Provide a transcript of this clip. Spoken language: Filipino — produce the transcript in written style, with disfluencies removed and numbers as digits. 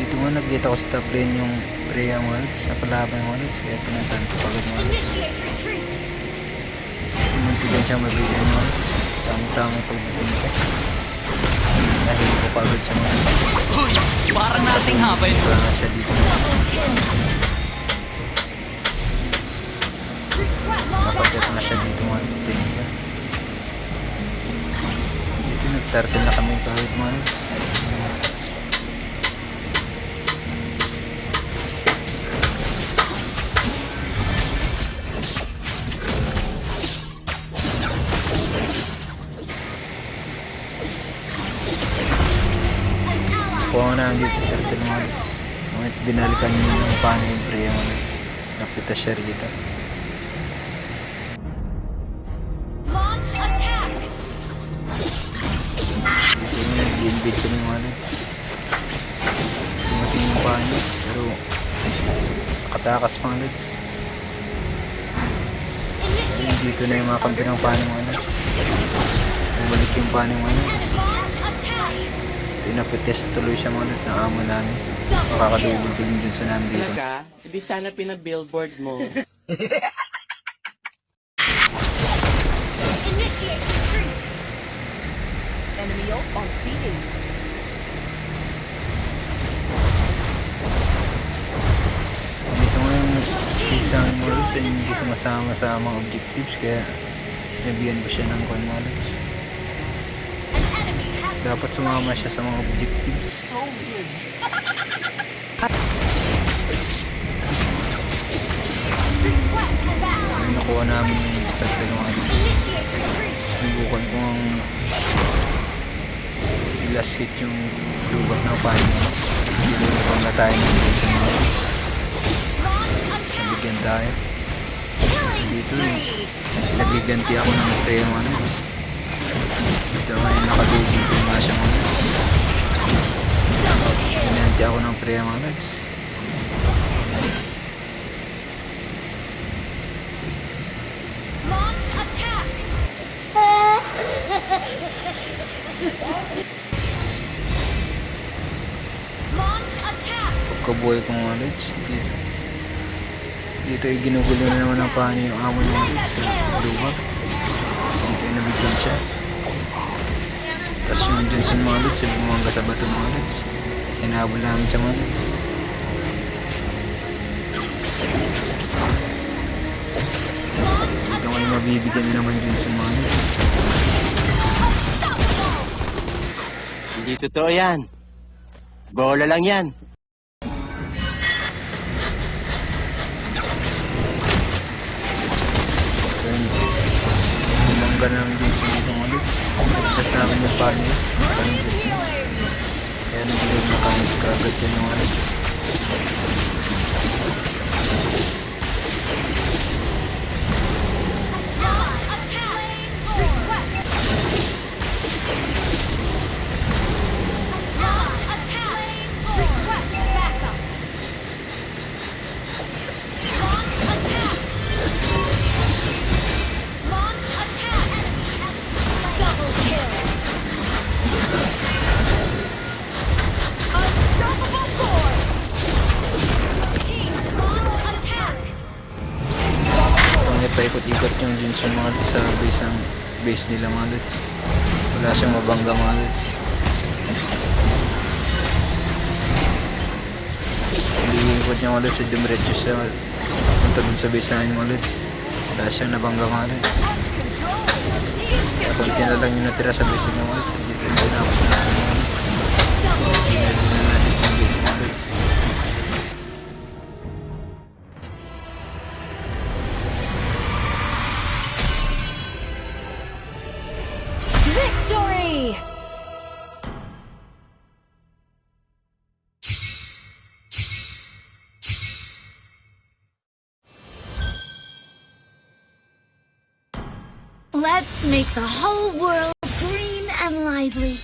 Dito nga nag-get ako sa top lane yung Freya mga lods. Napalaban mga lods. Kaya tinatan ko pagod mga lods. Muntigan siyang mabigyan mga lods. Tamang-tamang pagbibigyan ko. Dahil ko pagod siya mga lods. Uy! Parang nating habay. Wala na siya dito. Napagkat na siya dito mga lods. Dito nag-turtle na kami kahit mga lods. Kuha na dito turtle mga lods. Ngunit binalikan niyo ng paano yung Freya mga lods. Napita siya rito. Dito yung nag-invade kami mga lods. Dumating yung paano pero nakatakas mga lods. Dito na yung mga kampi ng paano mga lods. Bumalik yung paano mga lods. Pinapitest tuloy siya mga lods ng amo namin. Makakadubol din dun sa namin dito. Talaga? Hindi sana pinabillboard mo. Initiate retreat. Enemy ult on CD. Dito nga yung hit sa amin mga lods ay hindi sumasama sa mga objectives kaya sinabihan ko siya ng kwan mga lods. Dapat sumama siya sa mga objectives. Ay, nakuha namin yung turtle mga lods. Sinubukan ko ang last hit yung lubak ng paano. Sinubukan na tayo ng dito mga lods. Nabigyan tayo. Dito nagiganti ako ng Freya mga lods. Ito ngayon nakadugin ko nga siya mga lods. Ginanti ako ng Freya mga lods. Launch attack. Launch attack. Pagkabuhay ko mga lods. Dito ay ginugulo na naman ng paano yung amo ng lods sa lubak. Dito ay nabigyan siya. Tapos yung Johnson mga lods ay bumangga sa bato mga lods. Kinabol namin siya mga lods. Dito ngayon mabibigyan na naman Johnson mga lods. Hindi totoo yan. Bola lang yan. Bumangga namin Johnson dito mga lods. Tapos namin yung paano yung Johnson. Kaya nagulog na kami kagad yun mga lods. Launch attack. Request. Launch attack. Request backup. Launch attack. Launch attack. Double kill. Unstoppable force. Team launch attack. Kung paikot-ikot yung Johnson mga lods sa base nila mga lods. Wala siyang mabangga mga lods. Hindi ikot niya mga lods. Dumiretso siya punta dun sa base namin mga lods. Wala siyang nabangga mga lods. Kaya konti na lang yung natira sa base niya mga lods. Dito yung pinapos na natin mga lods. Pinapos na natin yung base mga lods. Victory! Let's make the whole world green and lively.